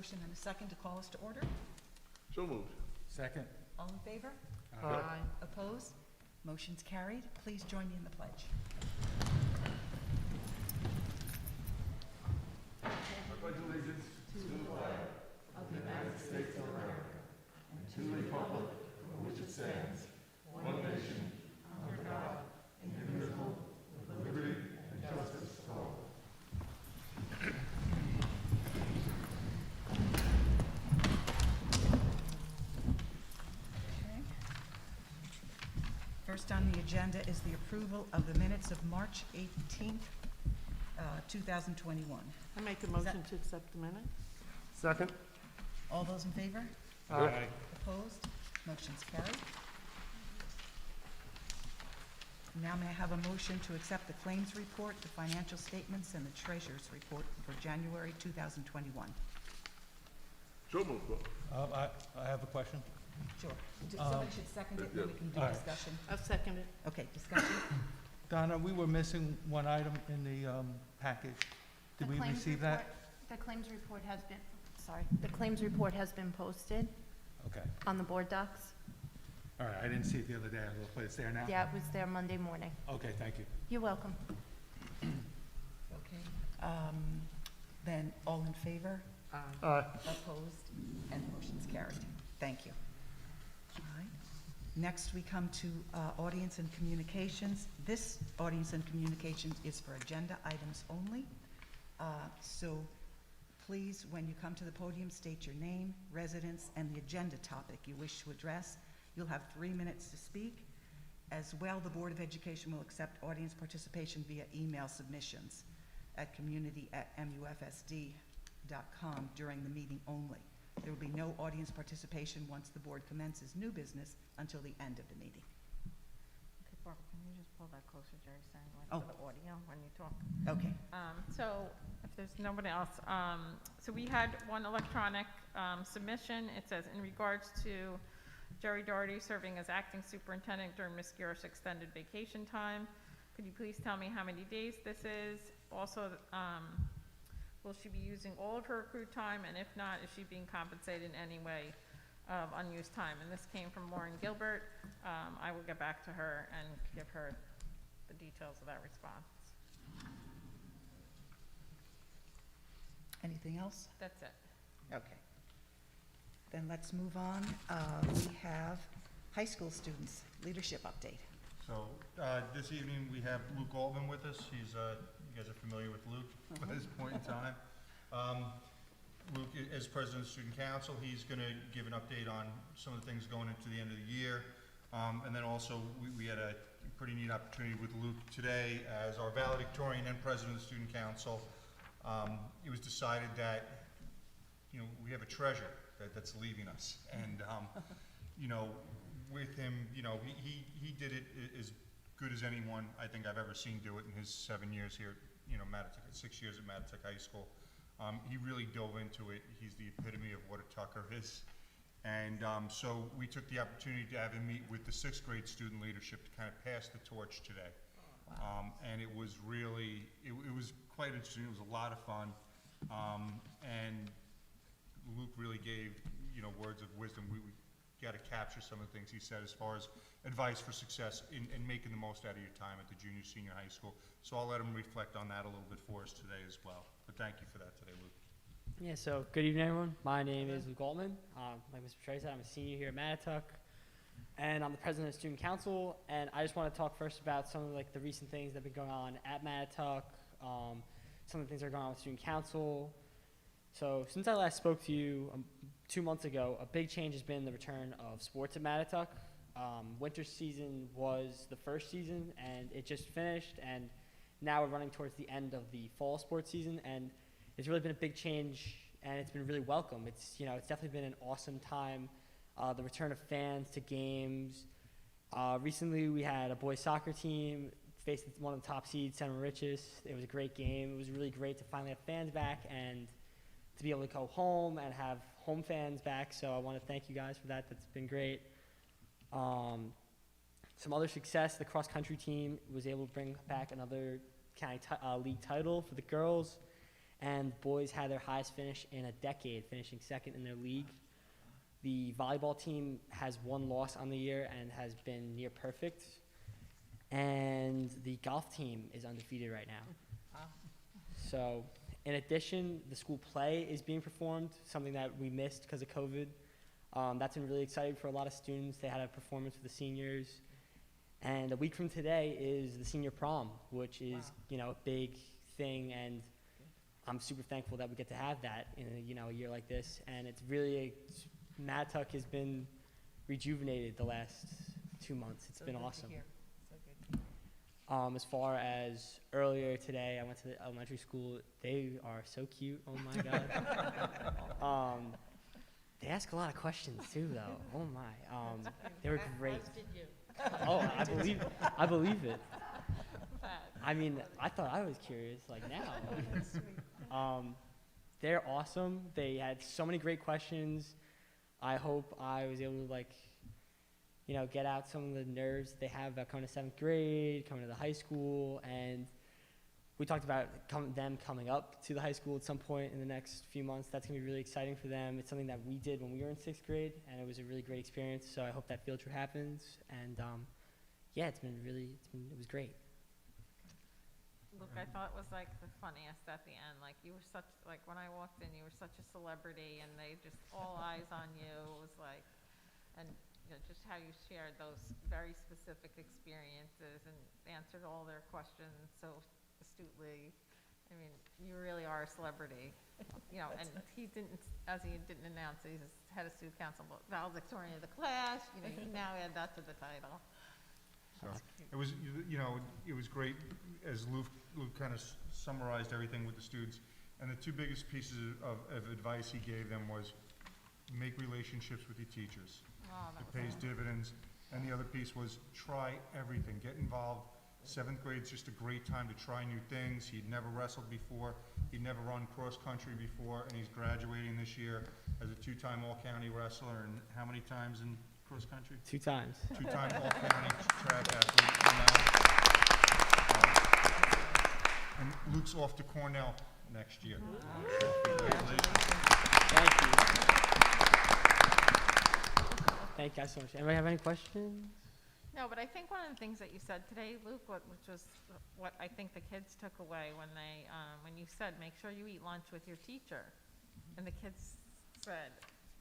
motion and a second to call us to order. So moved. Second. All in favor? Aye. Opposed? Motion's carried. Please join me in the pledge. I pledge allegiance to the flag of the United States of America and to the republic for which it stands, one nation, under God, indivisible, with liberty and justice for all. Okay. First on the agenda is the approval of the minutes of March 18th, 2021. I make a motion to accept the minutes. Second. All those in favor? Aye. Opposed? Motion's carried. Now may I have a motion to accept the claims report, the financial statements, and the treasurer's report for January 2021? So moved. I have a question. Sure. Somebody should second it, then we can do all right. discussion. I'll second it. Okay, discussion. Donna, we were missing one item in the package. Did The we claims receive that? report- The claims report has been, the claims report has been posted Okay. on the board docs. All right, I didn't see it the other day, but it's there now? Yeah, it was there Monday morning. Okay, thank you. You're welcome. Okay. Then all in favor? Aye. Opposed? And the motion's carried. Thank you. All right. Next, we come to audience and communications. This audience and communications is for agenda items only. So please, when you come to the podium, state your name, residence, and the agenda topic you wish to address. You'll have 3 minutes to speak. As well, the Board of Education will accept audience participation via email submissions at community@mufsd.com during the meeting only. There will be no audience participation once the board commences new business until the end of the meeting. Okay, Barbara, can you just pull that closer, Jerry, saying Oh. for the audio when you talk? Okay. So if there's nobody else, so we had one electronic submission. It says, in regards to Jerry Doherty serving as acting superintendent during Ms. Garrett's extended vacation time, could you please tell me how many days this is? Also, will she be using all of her accrued time, and if not, is she being compensated in any way of unused time? And this came from Lauren Gilbert. I will get back to her and give her the details of that response. Anything else? That's it. Okay. Then let's move on. We have high school students, leadership update. So, this evening, we have Luke Altman with us. He's, you guys are familiar with Luke at this point in time. Luke, as president of the Student Council, he's gonna give an update on some of the things going into the end of the year. And then also, we had a pretty neat opportunity with Luke today as our valedictorian and president of the Student Council. It was decided that, you know, we have a treasure that's leaving us. And, you know, with him, you know, he did it as good as anyone I think I've ever seen do it in his 7 years here, you know, 6 years at Matatuck High School. He really dove into it. He's the epitome of what a Tucker is. And so we took the opportunity to have him meet with the 6th grade student leadership to kind of pass the torch today. Wow. And it was really, it was quite interesting. It was a lot of fun. And Luke really gave, you know, words of wisdom. We got to capture some of the things he said as far as advice for success in making the most out of your time at the junior, senior high school. So I'll let him reflect on that a little bit for us today as well. But thank you for that today, Luke. Yeah, so good evening, everyone. My name is Luke Altman. Like Mr. Trey said, I'm a senior here at Matatuck, and I'm the president of the Student Council. And I just want to talk first about some of like the recent things that have been going on at Matatuck, some of the things that are going on with Student Council. So since I last spoke to you 2 months ago, a big change has been the return of sports at Matatuck. Winter season was the first season, and it just finished, and now we're running towards the end of the fall sports season, and it's really been a big change, and it's been really welcome. It's, you know, it's definitely been an awesome time. The return of fans to games. Recently, we had a boys soccer team faced one of the top seeds, San Mauritius. It was a great game. It was really great to finally have fans back and to be able to go home and have home fans back. So I want to thank you guys for that. That's been great. Some other success, the cross-country team was able to bring back another county league title for the girls. and boys had their highest finish in a decade, finishing second in their league. The volleyball team has one loss on the year and has been near perfect. And the golf team is undefeated right now. So, in addition, the school play is being performed, something that we missed because of COVID. That's been really exciting for a lot of students. They had a performance for the seniors. And a week from today is the senior prom, which is, a big thing, and I'm super thankful that we get to have that in a year like this. And it's really, Mattuck has been rejuvenated the last 2 months. It's been awesome. As far as earlier today, I went to the elementary school. They are so cute. Oh my God. They ask a lot of questions too, though. Oh my. They were great. As did you. Oh, I believe it. I mean, I thought I was curious, like now. They're awesome. They had so many great questions. I hope I was able to get out some of the nerves they have about coming to 7th grade, coming to the high school, and we talked about them coming up to the high school at some point in the next few months. That's gonna be really exciting for them. It's something that we did when we were in 6th grade, and it was a really great experience. So I hope that field trip happens. And it was great. Look, I thought it was like the funniest at the end. Like you were when I walked in, you were such a celebrity, and they just all eyes on you. It was like, and just how you shared those very specific experiences and answered all their questions so astutely. I mean, you really are a celebrity, and he didn't announce that he's head of student council, but valedictorian of the class, you now add that to the title. So it was, it was great as Luke kind of summarized everything with the students. And the two biggest pieces of advice he gave them was make relationships with your teachers. Oh, that It was pays awesome. dividends. And the other piece was try everything, get involved. 7th grade's just a great time to try new things. He'd never wrestled before. He'd never run cross country before, and he's graduating this year as a 2-time all-county wrestler. And how many times in cross country? 2 times. 2-time all-county track athlete. And Luke's off to Cornell next year. Congratulations. Thank you. Thank you guys so much. Anybody have any questions? No, but I think one of the things that you said today, Luke, which was what I think the kids took away when when you said, make sure you eat lunch with your teacher. And the kids said,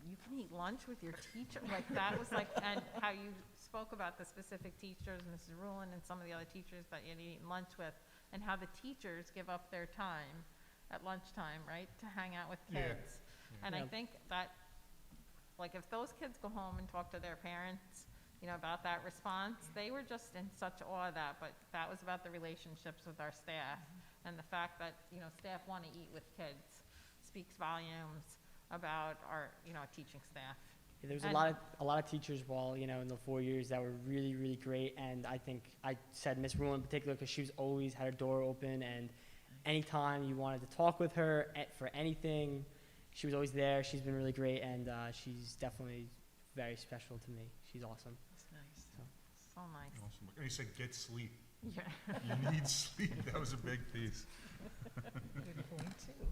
you can eat lunch with your teacher? Like that was and how you spoke about the specific teachers, Mrs. Rulin and some of the other teachers that you'd eat lunch with, and how the teachers give up their time at lunchtime, right, to hang out with Yeah. kids. And I think that, if those kids go home and talk to their parents, about that response, they were just in such awe of that, but that was about the relationships with our staff, and the fact that, staff want to eat with kids speaks volumes about our, teaching staff. Yeah, there was And- a lot of teachers in the 4 years that were really, really great. And I think I said Miss Rule in particular because she was always had her door open, and anytime you wanted to talk with her for anything, she was always there. She's been really great, and she's definitely very special to me. She's awesome. That's nice. So nice. Awesome. And he said, get sleep. Yeah. You need sleep. That was a big piece. Good point, too.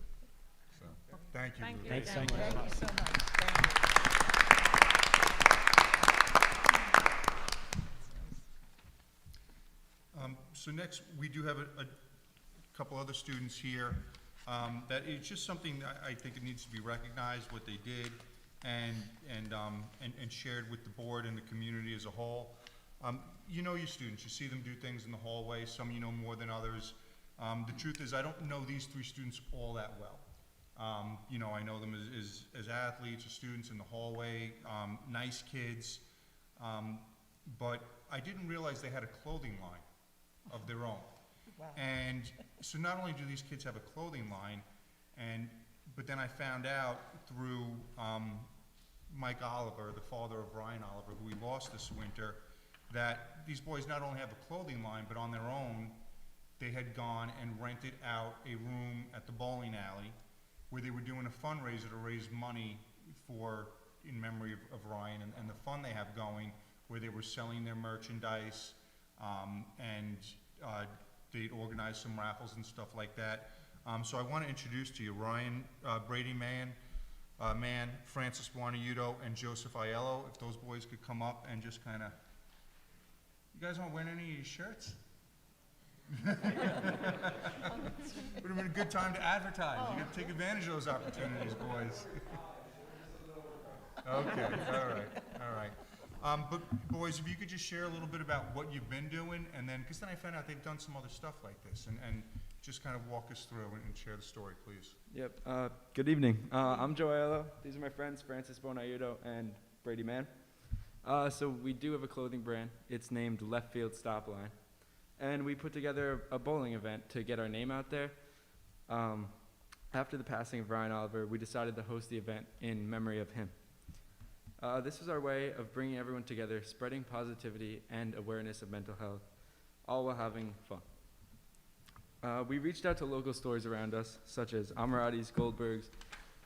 So, thank you, Thank Luke. you. Thanks so Thank much. Thank you so much. Thank you. So next, we do have a couple other students here that it's just something I think it needs to be recognized what they did and shared with the board and the community as a whole. You know your students, you see them do things in the hallway, some you know more than others. The truth is I don't know these 3 students all that well. I know them as athletes or students in the hallway, nice kids, but I didn't realize they had a clothing line of their own. Wow. And so not only do these kids have a clothing line, but then I found out through Mike Oliver, the father of Ryan Oliver, who we lost this winter, that these boys not only have a clothing line, but on their own, they had gone and rented out a room at the bowling alley where they were doing a fundraiser to raise money in memory of Ryan and the fund they have going, where they were selling their merchandise, and they'd organize some raffles and stuff like that. So I want to introduce to you Ryan Brady Mann, Francis Buonaiuto, and Joseph Aiello. If those boys could come up and just kind of, you guys aren't wearing any of your shirts? Would have been a good time to advertise. You got to take advantage of those opportunities, boys. Okay, all right. But boys, if you could just share a little bit about what you've been doing, and then, because then I found out they've done some other stuff like this, and just kind of walk us through and share the story, please. Yep. Good evening. I'm Joe Aiello. These are my friends, Francis Buonaiuto and Brady Mann. So we do have a clothing brand. It's named Left Field Stop Line. And we put together a bowling event to get our name out there. After the passing of Ryan Oliver, we decided to host the event in memory of him. This was our way of bringing everyone together, spreading positivity and awareness of mental health, all while having fun. We reached out to local stores around us, such as Amirati's, Goldberg's,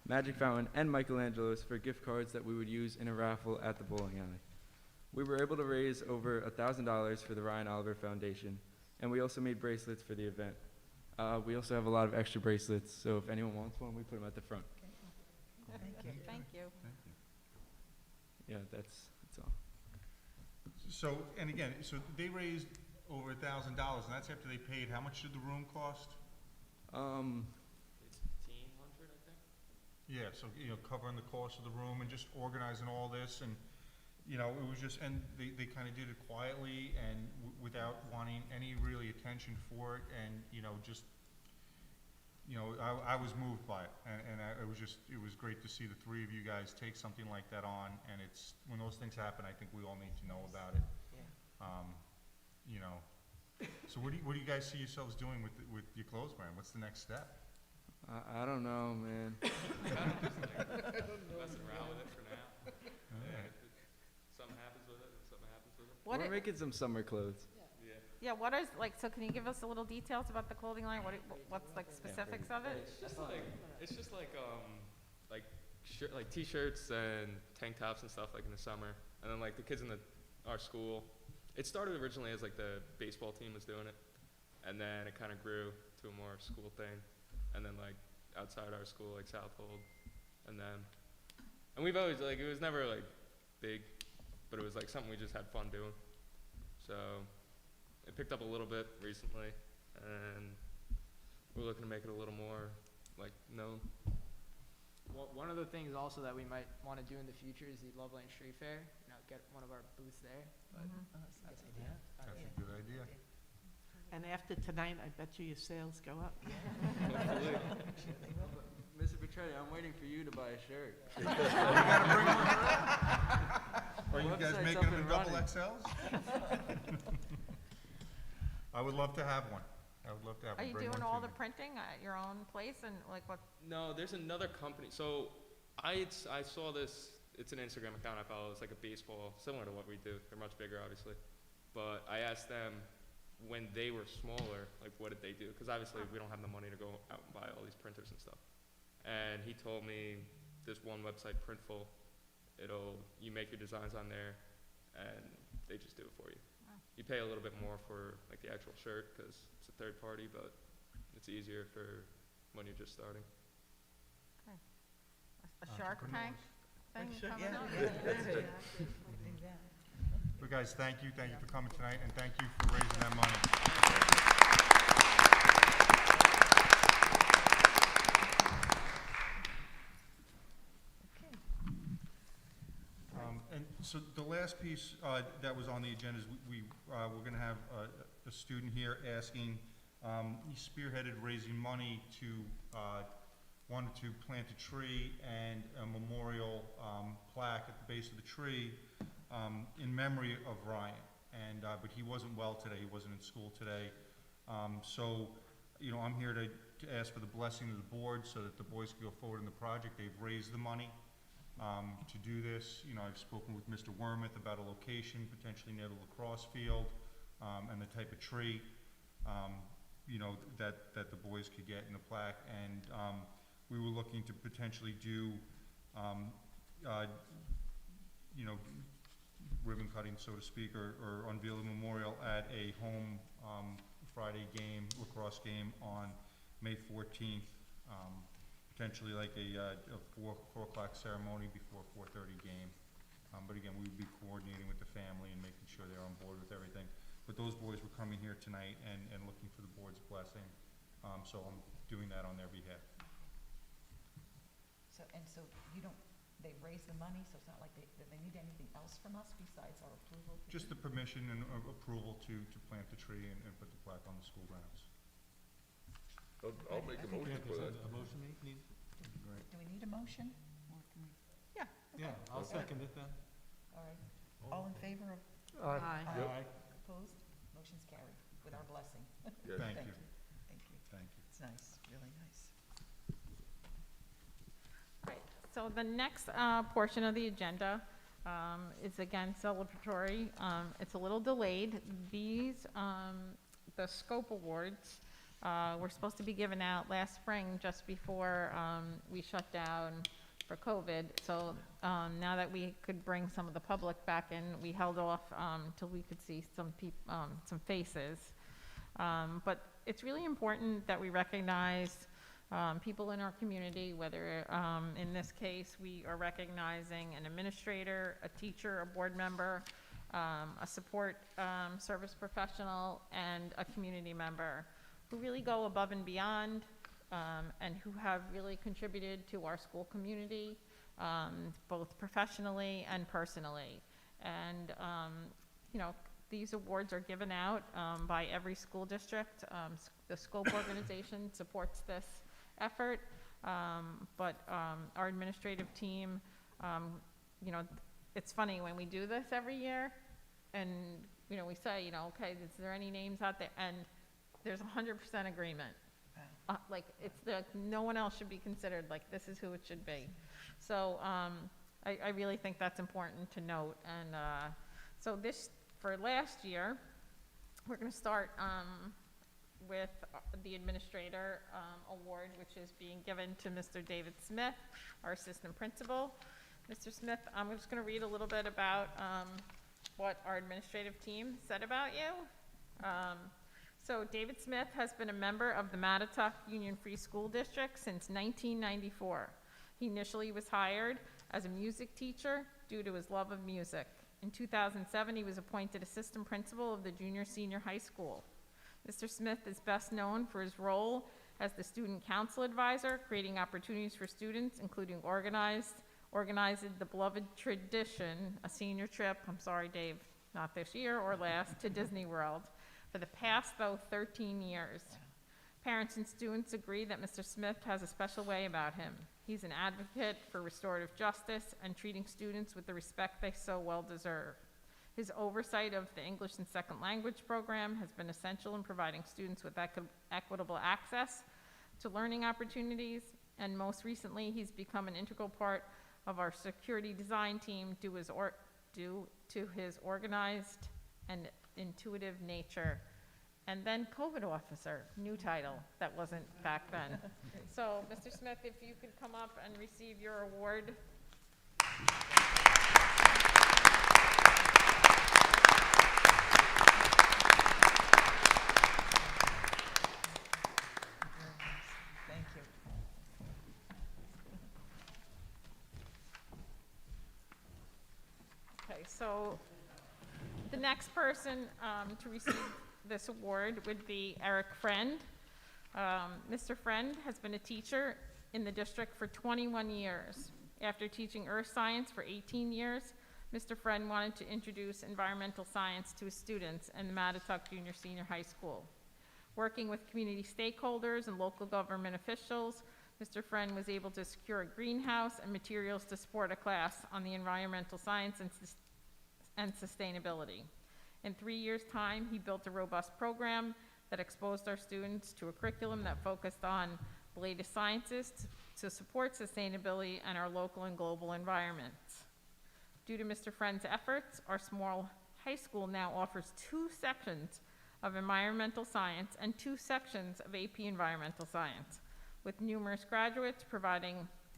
Magic Fountain, and Michelangelo's for gift cards that we would use in a raffle at the bowling alley. We were able to raise over $1,000 for the Ryan Oliver Foundation, and we also made bracelets for the event. We also have a lot of extra bracelets, so if anyone wants one, we put them at the front. Thank you. Thank you. Yeah, that's all. So, and again, so they raised over $1,000, and that's after they paid. How much did the room cost? It's $1,500, I think. Yeah, so, covering the cost of the room and just organizing all this, and, it was just, and they kind of did it quietly and without wanting any really attention for it, and, just, I was moved by it, and it was great to see the three of you guys take something like that on, and it's, when those things happen, I think we all need to know about it. So what do you guys see yourselves doing with your clothes brand? What's the next step? I don't know, man. Messing around with it for now. Alright. Something happens with it, and something happens with it. We're making some summer clothes. Yeah, what is, so can you give us a little details about the clothing line? What's like specifics of it? It's just like t-shirts and tank tops and stuff like in the summer, and then like the kids in our school. It started originally as like the baseball team was doing it, and then it kind of grew to a more school thing, and then like outside our school, like Southold, and we've always like, it was never like big, but it was like something we just had fun doing. So it picked up a little bit recently, and we're looking to make it a little more like known. One of the things also that we might want to do in the future is the Loveland Street Fair. Get one of our booths there. But That's a good idea. And after tonight, I bet you your sales go up. Mr. Petretti, I'm waiting for you to buy a shirt. You gotta bring one. Are you guys Website's making up them in and double running. XLs? I would love to have one. I would love to have Are one. you Bring doing one all to the me. printing at your own place, and like what? No, there's another company. So I saw this. It's an Instagram account I follow. It's like a baseball, similar to what we do. They're much bigger, obviously. But I asked them when they were smaller, like what did they do? Because obviously we don't have the money to go out and buy all these printers and stuff. And he told me this one website, Printful. You make your designs on there, and they just do it for you. Wow. You pay a little bit more for like the actual shirt because it's a third party, but it's easier for when you're just starting. A Shark Tank thing coming Yeah, up? yeah. But guys, thank you for coming tonight, and thank you for raising that money. And so the last piece that was on the agenda is we're going to have a student here asking, he spearheaded raising money wanted to plant a tree and a memorial plaque at the base of the tree in memory of Ryan. But he wasn't well today. He wasn't in school today. So, I'm here to ask for the blessing of the board so that the boys can go forward in the project. They've raised the money to do this. I've spoken with Mr. Wormuth about a location potentially near the lacrosse field and the type of tree, that the boys could get in the plaque. And we were looking to potentially do, ribbon cutting, so to speak, or unveil a memorial at a home Friday game, lacrosse game on May 14th, potentially like a 4 o'clock ceremony before 4:30 game. But again, we would be coordinating with the family and making sure they're on board with everything. But those boys were coming here tonight and looking for the board's blessing, so I'm doing that on their behalf. So you don't, they've raised the money, so it's not like they need anything else from us besides our approval? Just the permission and approval to plant the tree and put the plaque on the school grounds. I'll make a motion for that. A motion needed? Do we need a motion? Or can we? Yeah, I'll second it then. All right. All in favor of? Aye. Aye. Opposed? Motion's carried with our blessing. Yes. Thank you. Thank you. Thank you. It's nice, really nice. Right, so the next portion of the agenda is again celebratory. It's a little delayed. These, the scope awards, were supposed to be given out last spring just before we shut down for COVID. So now that we could bring some of the public back in, we held off till we could see some faces. But it's really important that we recognize people in our community, whether in this case we are recognizing an administrator, a teacher, a board member, a support service professional, and a community member who really go above and beyond and who have really contributed to our school community, both professionally and personally. And, you know, these awards are given out by every school district. The SCOPE organization supports this effort, but our administrative team, you know, it's funny when we do this every year and, you know, we say, you know, okay, is there any names out there? And there's 100% agreement. Like, it's no one else should be considered, like, this is who it should be. So I really think that's important to note. And so this, for last year, we're going to start with the Administrator Award, which is being given to Mr. David Smith, our Assistant Principal. Mr. Smith, I'm just going to read a little bit about what our administrative team said about you. So David Smith has been a member of the Mattituck Union Free School District since 1994. He initially was hired as a music teacher due to his love of music. In 2007, he was appointed assistant principal of the junior-senior high school. Mr. Smith is best known for his role as the student council advisor, creating opportunities for students, including organizing the beloved tradition, a senior trip, I'm sorry, Dave, not this year or last, to Disney World, for the past, though, 13 years. Parents and students agree that Mr. Smith has a special way about him. He's an advocate for restorative justice and treating students with the respect they so well deserve. His oversight of the English and Second Language program has been essential in providing students with equitable access to learning opportunities, and most recently, he's become an integral part of our security design team due to his organized and intuitive nature. And then COVID officer, new title, that wasn't back then. So, Mr. Smith, if you could come up and receive your award. Thank you. Okay, so the next person to receive this award would be Eric Friend. Mr. Friend has been a teacher in the district for 21 years. After teaching earth science for 18 years, Mr. Friend wanted to introduce environmental science to his students in the Mattituck Junior Senior High School. Working with community stakeholders and local government officials, Mr. Friend was able to secure a greenhouse and materials to support a class on the environmental science and sustainability. In 3 years' time, he built a robust program that exposed our students to a curriculum that focused on the latest sciences to support sustainability and our local and global environments. Due to Mr. Friend's efforts, our small high school now offers 2 sections of environmental science and 2 sections of AP environmental science, with numerous graduates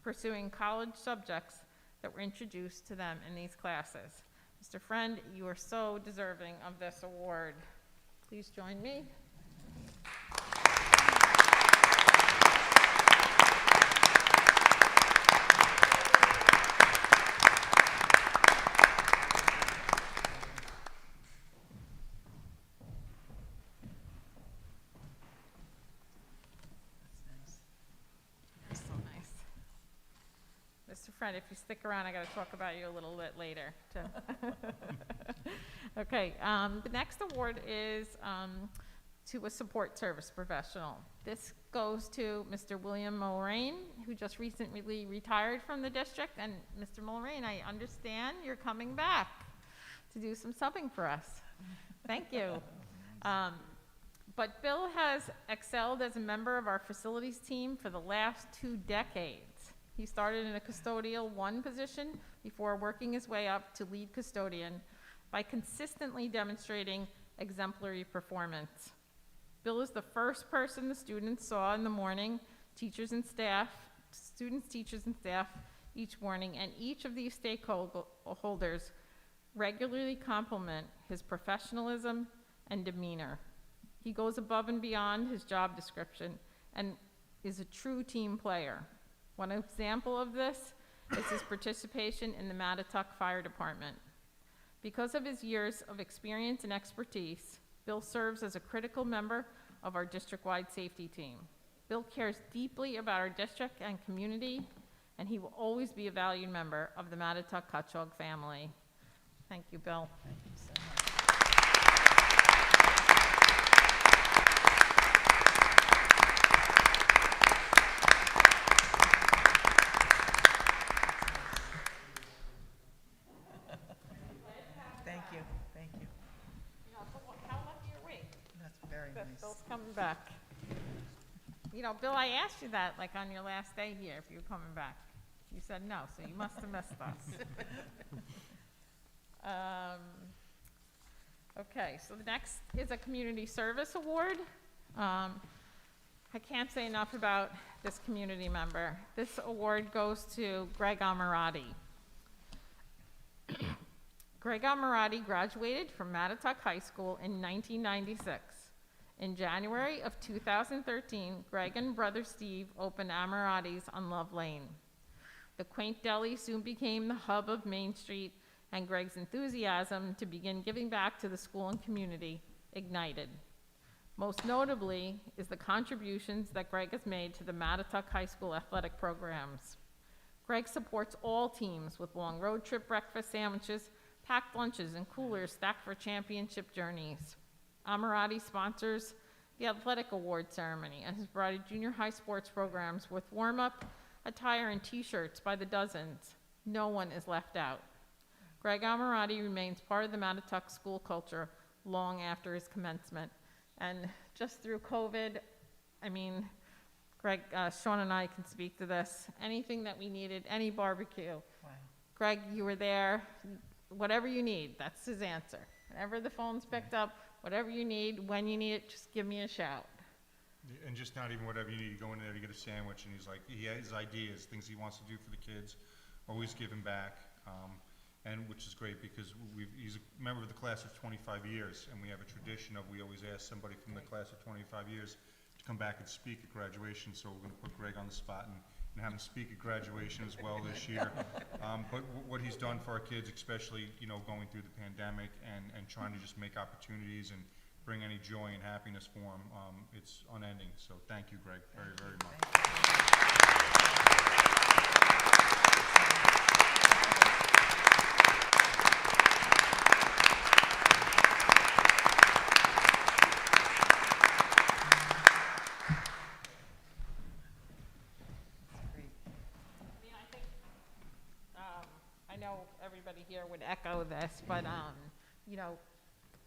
pursuing college subjects that were introduced to them in these classes. Mr. Friend, you are so deserving of this award. Please join me. Fred, if you stick around, I got to talk about you a little bit later, too. Okay, the next award is to a support service professional. This goes to Mr. William Mulrain, who just recently retired from the district. And Mr. Mulrain, I understand you're coming back to do some subbing for us. Thank you. But Bill has excelled as a member of our facilities team for the last 2 decades. He started in a custodial 1 position before working his way up to lead custodian by consistently demonstrating exemplary performance. Bill is the first person the students saw in the morning, students, teachers, and staff each morning, and each of these stakeholders regularly compliment his professionalism and demeanor. He goes above and beyond his job description and is a true team player. One example of this is his participation in the Mattituck Fire Department. Because of his years of experience and expertise, Bill serves as a critical member of our district-wide safety team. Bill cares deeply about our district and community, and he will always be a valued member of the Mattituck-Cutchogue family. Thank you, Bill. Thank you so much. Thank you, thank you. How lucky are we? That's very That nice. Bill's coming back. You know, Bill, I asked you that, like, on your last day here, if you were coming back. You said no, so you must have missed us. Okay, so the next is a community service award. I can't say enough about this community member. This award goes to Greg Amirati. Greg Amirati graduated from Mattituck High School in 1996. In January of 2013, Greg and brother Steve opened Amirati's on Love Lane. The quaint deli soon became the hub of Main Street, and Greg's enthusiasm to begin giving back to the school and community ignited. Most notably is the contributions that Greg has made to the Mattituck High School athletic programs. Greg supports all teams with long road trip breakfast sandwiches, packed lunches, and coolers stacked for championship journeys. Amirati sponsors the athletic award ceremony and has provided junior high sports programs with warm-up, attire, and t-shirts by the dozens. No one is left out. Greg Amirati remains part of the Mattituck school culture long after his commencement. And just through COVID, I mean, Greg, Sean and I can speak to this. Anything that we needed, any barbecue. Wow. Greg, you were there. Whatever you need, that's his answer. Whenever the phone's picked up, whatever you need, when you need it, just give me a shout. And just not even whatever you need, you go in there to get a sandwich, and he's like, he has ideas, things he wants to do for the kids, always giving back, and which is great because he's a member of the class of 25 years, and we have a tradition of we always ask somebody from the class of 25 years to come back and speak at graduation, so we're going to put Greg on the spot and have him speak at graduation as well this year. But what he's done for our kids, especially, you know, going through the pandemic and trying to just make opportunities and bring any joy and happiness for them, it's unending. So thank you, Greg, very, very much. Great. I mean, I think, I know everybody here would echo this, but, you know,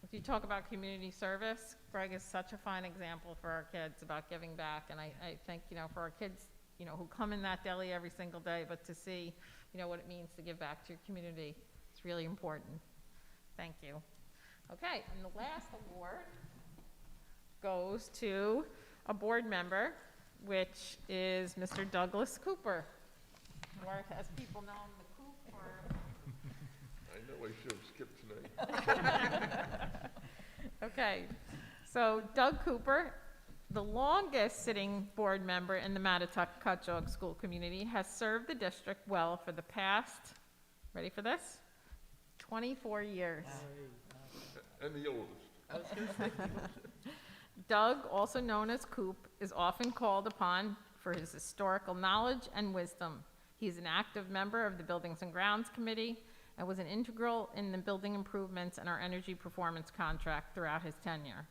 if you talk about community service, Greg is such a fine example for our kids about giving back. And I think, you know, for our kids, you know, who come in that deli every single day, but to see, you know, what it means to give back to your community, it's really important. Thank you. Okay, and the last award goes to a board member, which is Mr. Douglas Cooper, or as people know him, the Coop, or... I know I should have skipped tonight. Okay, so Doug Cooper, the longest sitting board member in the Mattituck-Cutchogue school community, has served the district well for the past, ready for this? 24 years. And the oldest. Doug, also known as Coop, is often called upon for his historical knowledge and wisdom. He's an active member of the Buildings and Grounds Committee and was an integral in the building improvements and our energy performance contract throughout his tenure.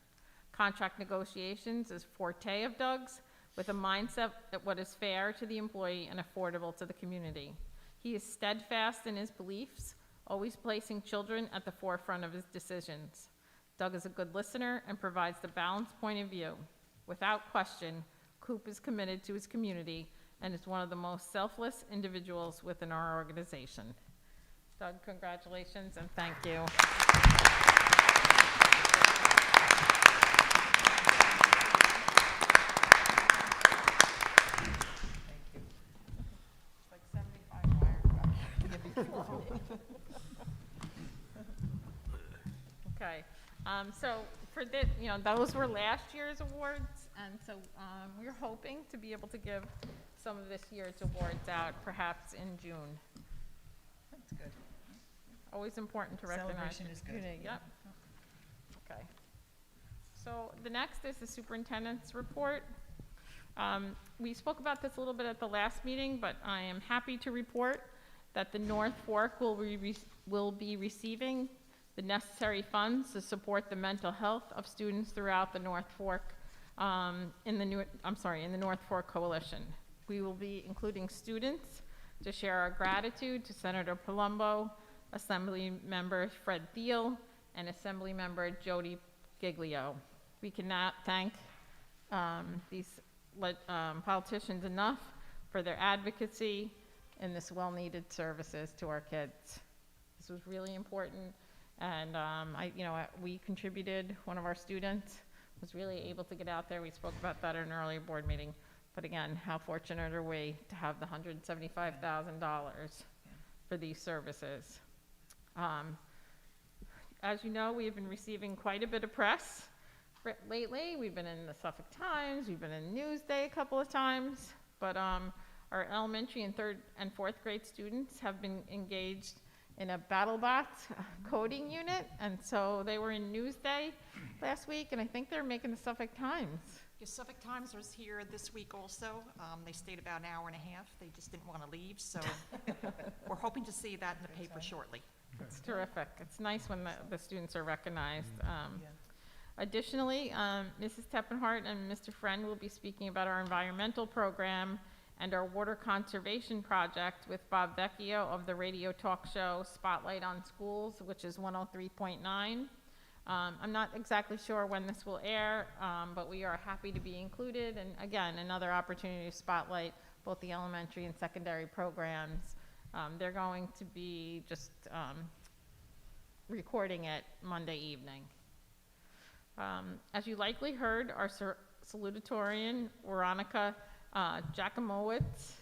Contract negotiations is forte of Doug's, with a mindset that what is fair to the employee and affordable to the community. He is steadfast in his beliefs, always placing children at the forefront of his decisions. Doug is a good listener and provides the balanced point of view. Without question, Coop is committed to his community and is one of the most selfless individuals within our organization. Doug, congratulations and thank you. It's like 75 wires back here. Okay, so for this, those were last year's awards, and so we're hoping to be able to give some of this year's awards out perhaps in June. That's good. Always important to recognize Celebration the is good. community. Yep. Okay. So the next is the superintendent's report. We spoke about this a little bit at the last meeting, but I am happy to report that the North Fork will be receiving the necessary funds to support the mental health of students throughout the North Fork, in the North Fork Coalition. We will be including students to share our gratitude to Senator Palumbo, Assembly Member Fred Thiel, and Assembly Member Jody Giglio. We cannot thank these politicians enough for their advocacy and this well-needed services to our kids. This was really important, and we contributed. One of our students was really able to get out there. We spoke about that at an earlier board meeting. But again, how fortunate are we to have the $175,000 for these services. As you know, we have been receiving quite a bit of press lately. We've been in the Suffolk Times, we've been in Newsday a couple of times, but our elementary and third and fourth grade students have been engaged in a BattleBot coding unit, and so they were in Newsday last week, and I think they're making the Suffolk Times. Yes, Suffolk Times was here this week also. They stayed about an hour and a half. They just didn't want to leave, so we're hoping to see that in the paper shortly. It's terrific. It's nice when the students are recognized. Additionally, Mrs. Teppenhart and Mr. Friend will be speaking about our environmental program and our water conservation project with Bob Vecchio of the radio talk show Spotlight on Schools, which is 103.9. I'm not exactly sure when this will air, but we are happy to be included. And again, another opportunity to spotlight both the elementary and secondary programs. They're going to be just recording it Monday evening. As you likely heard, our salutatorian, Veronica Jakimowicz,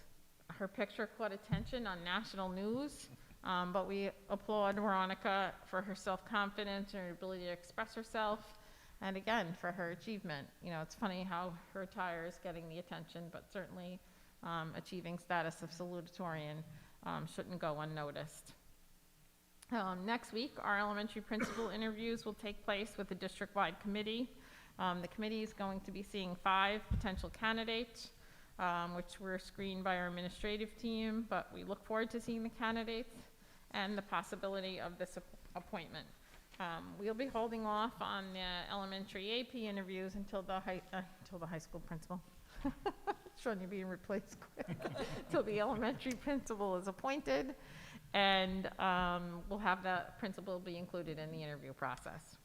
her picture caught attention on national news. But we applaud Veronica for her self-confidence and her ability to express herself, and again, for her achievement. It's funny how her attire is getting the attention, but certainly achieving status of salutatorian shouldn't go unnoticed. Next week, our elementary principal interviews will take place with the district-wide committee. The committee is going to be seeing 5 potential candidates, which were screened by our administrative team, but we look forward to seeing the candidates and the possibility of this appointment. We'll be holding off on the elementary AP interviews until the high school principal. Sean, you're being replaced quick. Until the elementary principal is appointed, and we'll have the principal be included in the interview process.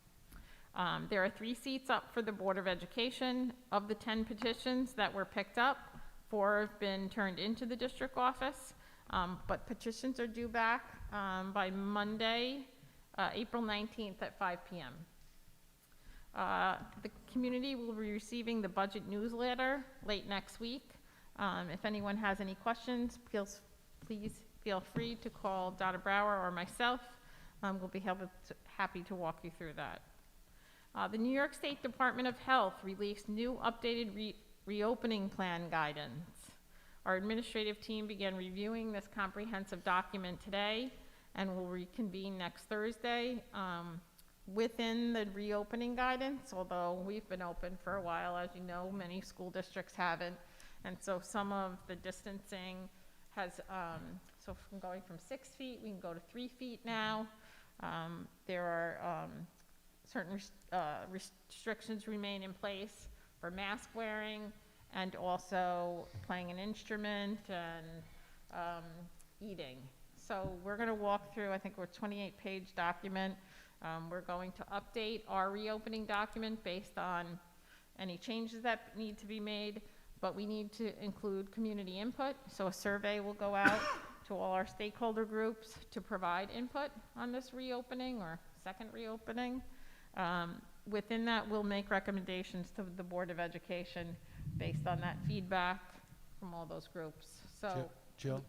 There are 3 seats up for the Board of Education. Of the 10 petitions that were picked up, 4 have been turned into the district office, but petitions are due back by Monday, April 19th at 5 p.m. The community will be receiving the budget newsletter late next week. If anyone has any questions, please feel free to call Donna Brower or myself. We'll be happy to walk you through that. The New York State Department of Health released new updated reopening plan guidance. Our administrative team began reviewing this comprehensive document today and will reconvene next Thursday. Within the reopening guidance, although we've been open for a while, as you know, many school districts haven't, and so some of the distancing has, so from going from 6 feet, we can go to 3 feet now. There are certain restrictions remain in place for mask wearing and also playing an instrument and eating. So we're going to walk through, I think we're a 28-page document. We're going to update our reopening document based on any changes that need to be made, but we need to include community input. So a survey will go out to all our stakeholder groups to provide input on this reopening or second reopening. Within that, we'll make recommendations to the Board of Education based on that feedback from all those groups. So, Jill,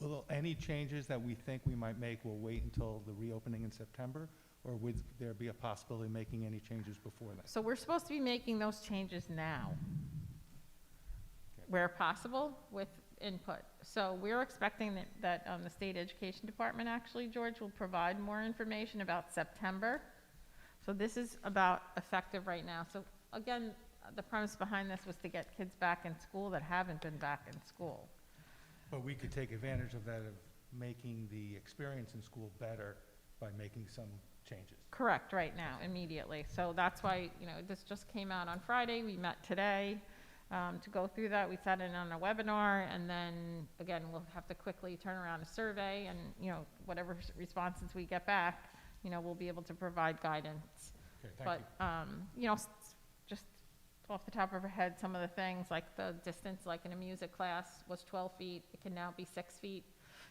will any changes that we think we might make will wait until the reopening in September? Or would there be a possibility of making any changes before that? so we're supposed to be making those changes now, where possible, with input. So we're expecting that the State Education Department, actually, George, will provide more information about September. So this is about effective right now. So again, the premise behind this was to get kids back in school that haven't been back in school. But we could take advantage of that, of making the experience in school better by making some changes. Correct, right now, immediately. So that's why, this just came out on Friday. We met today to go through that. We sat in on a webinar, and then, again, we'll have to quickly turn around a survey, and, whatever responses we get back, we'll be able to provide guidance. Okay, thank you. But, just off the top of our head, some of the things, like the distance, like in a music class, was 12 feet. It can now be 6 feet.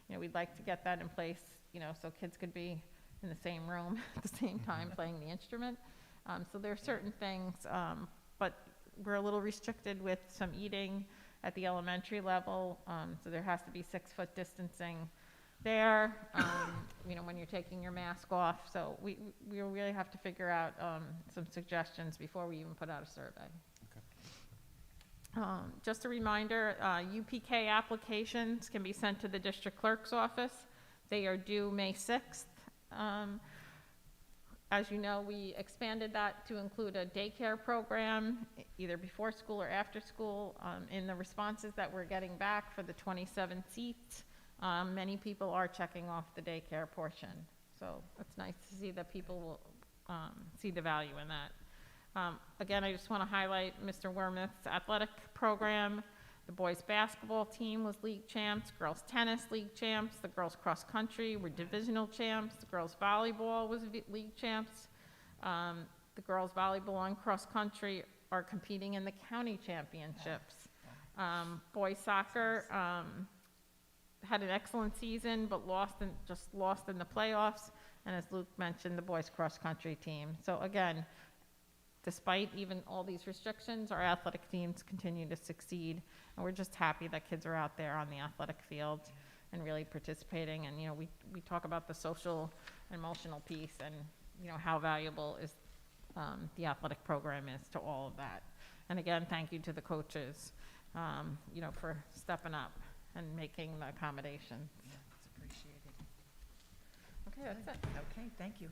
We'd like to get that in place, so kids could be in the same room at the same time playing the instrument. So there are certain things, but we're a little restricted with some eating at the elementary level. So there has to be 6-foot distancing there, when you're taking your mask off. So we really have to figure out some suggestions before we even put out a survey. Just a reminder, UPK applications can be sent to the district clerk's office. They are due May 6th. As you know, we expanded that to include a daycare program, either before school or after school. In the responses that we're getting back for the 27 seats, many people are checking off the daycare portion. So it's nice to see that people will see the value in that. Again, I just want to highlight Mr. Wormuth's athletic program. The boys basketball team was league champs, girls tennis league champs, the girls cross country were divisional champs, the girls volleyball was league champs. The girls volleyball and cross country are competing in the county championships. Boys soccer had an excellent season, but lost in the playoffs. And as Luke mentioned, the boys cross country team. So again, despite even all these restrictions, our athletic teams continue to succeed. And we're just happy that kids are out there on the athletic field and really participating. And, we talk about the social and emotional piece and, how valuable is the athletic program is to all of that. And again, thank you to the coaches, for stepping up and making the accommodations. It's appreciated. Okay, that's it. Okay, thank you.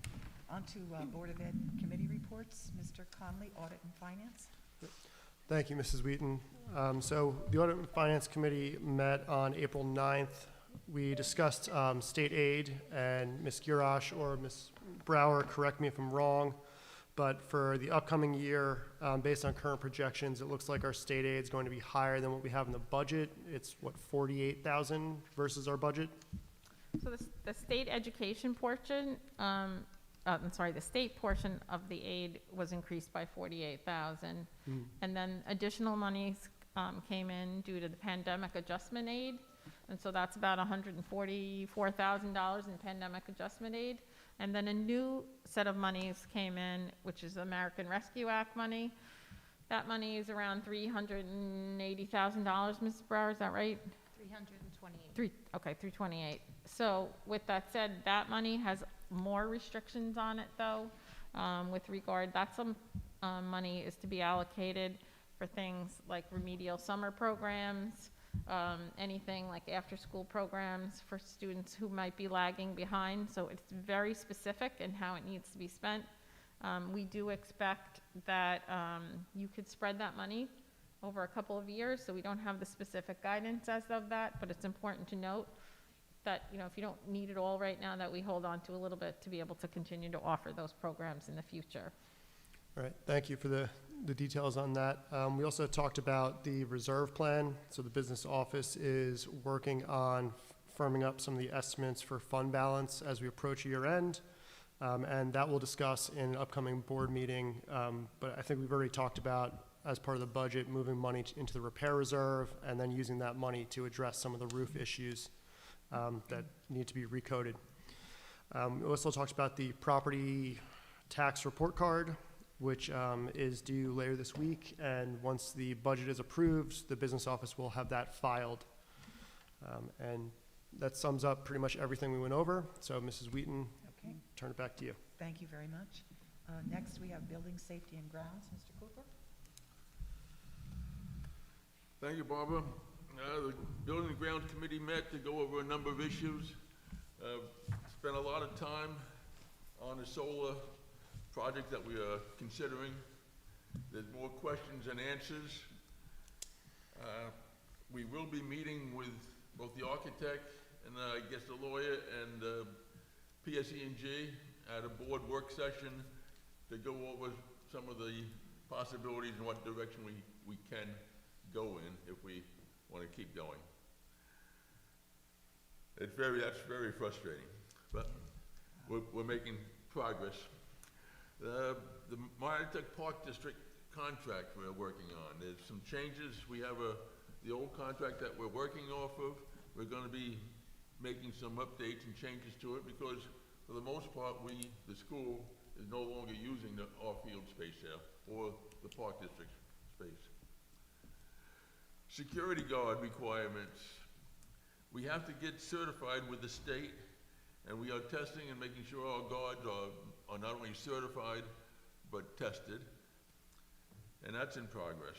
On to Board of Ed committee reports. Mr. Conley, Audit and Finance. Thank you, Mrs. Wheaton. So the Audit and Finance Committee met on April 9th. We discussed state aid, and Ms. Gurash or Ms. Brower, correct me if I'm wrong, but for the upcoming year, based on current projections, it looks like our state aid is going to be higher than what we have in the budget. It's, what, $48,000 versus our budget? So the state education portion, the state portion of the aid was increased by $48,000. And then additional monies came in due to the pandemic adjustment aid. And so that's about $144,000 in pandemic adjustment aid. And then a new set of monies came in, which is American Rescue Act money. That money is around $380,000, Mrs. Brower, is that right? 328. $328. So with that said, that money has more restrictions on it, though. With regard, that some money is to be allocated for things like remedial summer programs, anything like after-school programs for students who might be lagging behind. So it's very specific in how it needs to be spent. We do expect that you could spread that money over a couple of years, so we don't have the specific guidance as of that, but it's important to note that, you know, if you don't need it all right now, that we hold on to a little bit to be able to continue to offer those programs in the future. All right, thank you for the details on that. We also talked about the reserve plan. So the business office is working on firming up some of the estimates for fund balance as we approach year end. And that we'll discuss in an upcoming board meeting. But I think we've already talked about, as part of the budget, moving money into the repair reserve and then using that money to address some of the roof issues that need to be recoded. We also talked about the property tax report card, which is due later this week. And once the budget is approved, the business office will have that filed. And that sums up pretty much everything we went over. So Mrs. Wheaton, Okay, turn it back to you. thank you very much. Next, we have Building Safety and Grounds. Mr. Cooper? Thank you, Barbara. The Building and Grounds Committee met to go over a number of issues. Spent a lot of time on the solar project that we are considering. There's more questions than answers. We will be meeting with both the architect and I guess the lawyer and PSE&G at a board work session to go over some of the possibilities and what direction we can go in if we want to keep going. That's very frustrating, but we're making progress. The Montauk Park District contract we're working on, there's some changes. We have the old contract that we're working off of. We're going to be making some updates and changes to it because for the most part, the school is no longer using our field space there or the Park District space. Security guard requirements. We have to get certified with the state, and we are testing and making sure our guards are not only certified, but tested, and that's in progress.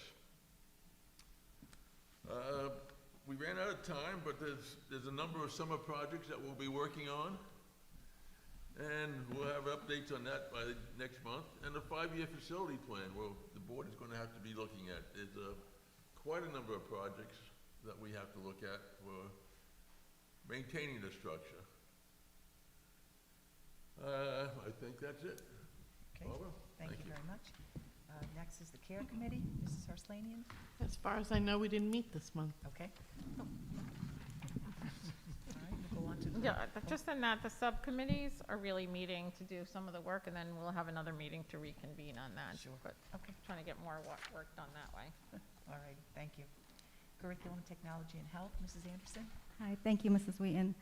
We ran out of time, but there's a number of summer projects that we'll be working on, and we'll have updates on that by next month. And the 5-year facility plan, well, the board is going to have to be looking at. There's quite a number of projects that we have to look at for maintaining the structure. I think that's it. Okay, Barbara? thank you very much. Next is the Care Committee. Mrs. Harslanian? As far as I know, we didn't meet this month. Okay. All right, we'll go on to the... Yeah, just in that, the subcommittees are really meeting to do some of the work, and then we'll have another meeting to reconvene on that. Sure. But Okay. trying to get more work done that way. All right, thank you. Curriculum, Technology, and Health, Mrs. Anderson? Hi, thank you, Mrs. Wheaton.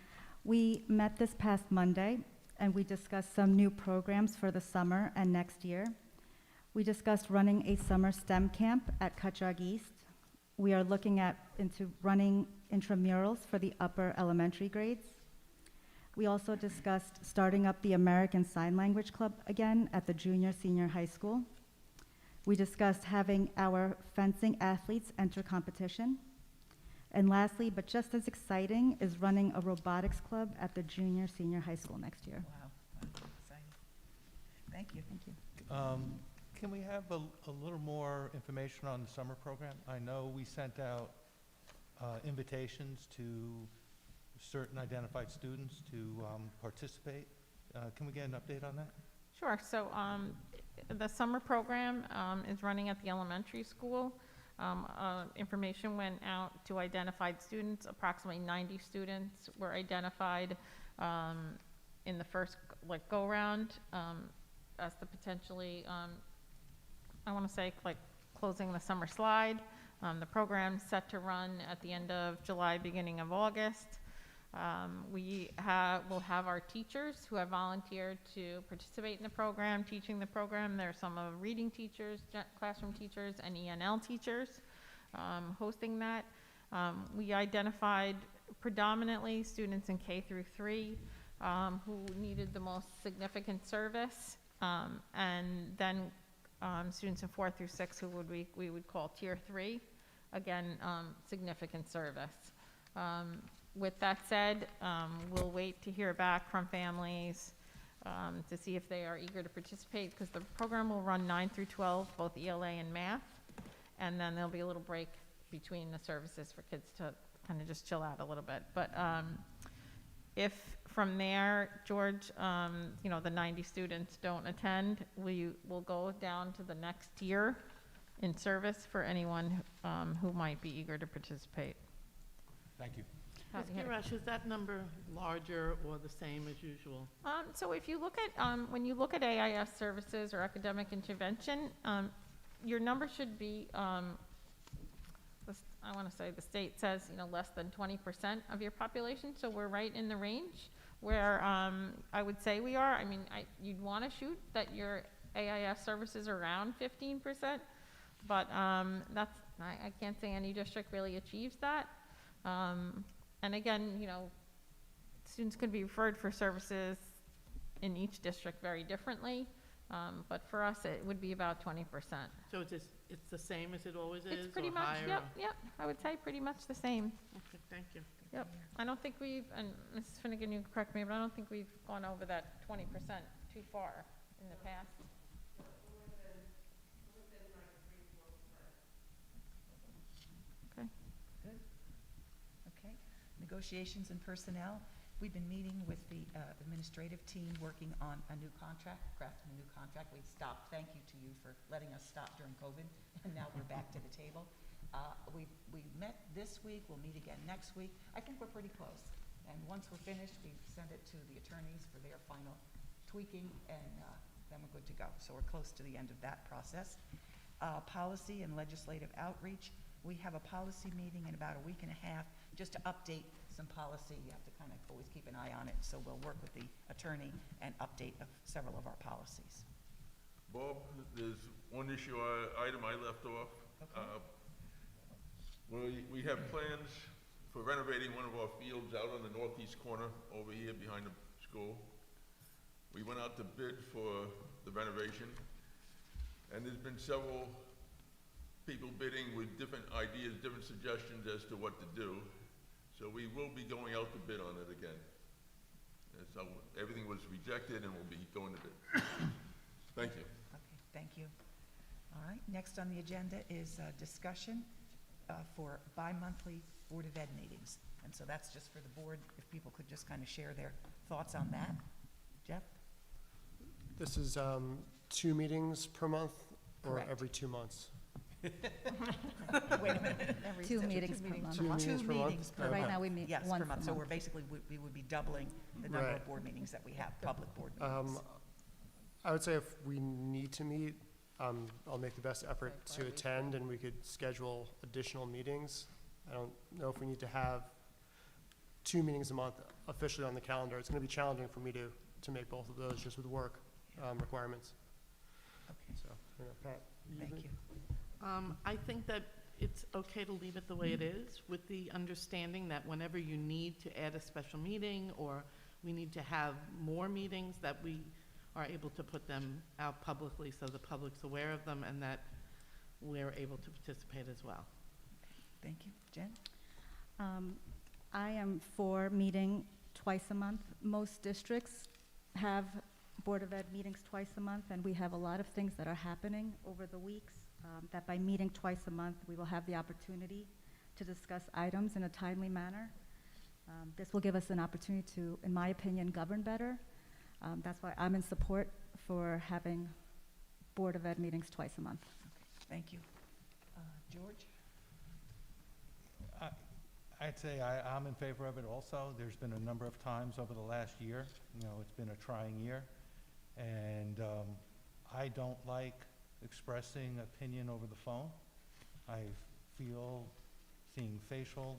We met this past Monday, and we discussed some new programs for the summer and next year. We discussed running a summer STEM camp at Cutchogue East. We are looking into running intramurals for the upper elementary grades. We also discussed starting up the American Sign Language Club again at the junior-senior high school. We discussed having our fencing athletes enter competition. And lastly, but just as exciting, is running a robotics club at the junior-senior high school next year. Wow, exciting. Thank you. Thank you. Can we have a little more information on the summer program? I know we sent out invitations to certain identified students to participate. Can we get an update on that? Sure. So the summer program is running at the elementary school. Information went out to identified students. Approximately 90 students were identified in the first go-round as the potentially, I want to say, closing the summer slide. The program's set to run at the end of July, beginning of August. We'll have our teachers who have volunteered to participate in the program, teaching the program. There are some reading teachers, classroom teachers, and ENL teachers hosting that. We identified predominantly students in K through 3 who needed the most significant service, and then students in 4 through 6 who we would call Tier 3, again, significant service. With that said, we'll wait to hear back from families to see if they are eager to participate, because the program will run 9 through 12, both ELA and math. and then there'll be a little break between the services for kids to kind of just chill out a little bit. But if from there, George, the 90 students don't attend, we'll go down to the next tier in service for anyone who might be eager to participate. Thank you. Ms. Girash, is that number larger or the same as usual? So if you look at, when you look at AIS services or academic intervention, your number should be, I want to say the state says, less than 20% of your population, so we're right in the range where I would say we are. I mean, you'd want to shoot that your AIS services are around 15%, but I can't say any district really achieves that. And again, students could be referred for services in each district very differently, but for us, it would be about 20%. So it's the same as it always is? It's pretty or much, higher? yep, I would say pretty much the same. Okay, thank you. Yep, I don't think and Mrs. Finnegan, you can correct me, but I don't think we've gone over that 20% too far in the past. Okay. Good. Okay. Negotiations and personnel. We've been meeting with the administrative team, working on a new contract, crafting a new contract. We stopped. Thank you to you for letting us stop during COVID, and now we're back to the table. We met this week. We'll meet again next week. I think we're pretty close. And once we're finished, we send it to the attorneys for their final tweaking, and then we're good to go. So we're close to the end of that process. Policy and legislative outreach. We have a policy meeting in about a week and a half just to update some policy. You have to kind of always keep an eye on it. So we'll work with the attorney and update several of our policies. Bob, there's one item I left off. Okay. We have plans for renovating one of our fields out on the northeast corner over here behind the school. We went out to bid for the renovation, and there's been several people bidding with different ideas, different suggestions as to what to do. So we will be going out to bid on it again. And so everything was rejected, and we'll be going to bid. Thank you. Okay, thank you. All right, next on the agenda is discussion for bi-monthly Board of Ed meetings. And so that's just for the board, if people could just kind of share their thoughts on that. Jeff? This is 2 meetings per month or Correct. every 2 months? Wait a minute. Two meetings per month. 2 meetings per month? per Right month. now, we meet Yes, once per a month. So month. we're basically, we would be doubling the number Right. of board meetings that we have, public board meetings. I would say if we need to meet, I'll make the best effort to attend, and we could schedule additional meetings. I don't know if we need to have 2 meetings a month officially on the calendar. It's going to be challenging for me to make both of those just with work requirements. Okay, So, Pat, thank think? you. I think that it's okay to leave it the way it is, with the understanding that whenever you need to add a special meeting, or we need to have more meetings, that we are able to put them out publicly so the public's aware of them, and that we're able to participate as well. Thank you. Jen? I am for meeting twice a month. Most districts have Board of Ed meetings twice a month, and we have a lot of things that are happening over the weeks, that by meeting twice a month, we will have the opportunity to discuss items in a timely manner. This will give us an opportunity to, in my opinion, govern better. That's why I'm in support for having Board of Ed meetings twice a month. Thank you. George? I'd say I'm in favor of it also. There's been a number of times over the last year, it's been a trying year, and I don't like expressing opinion over the phone. I feel seeing facial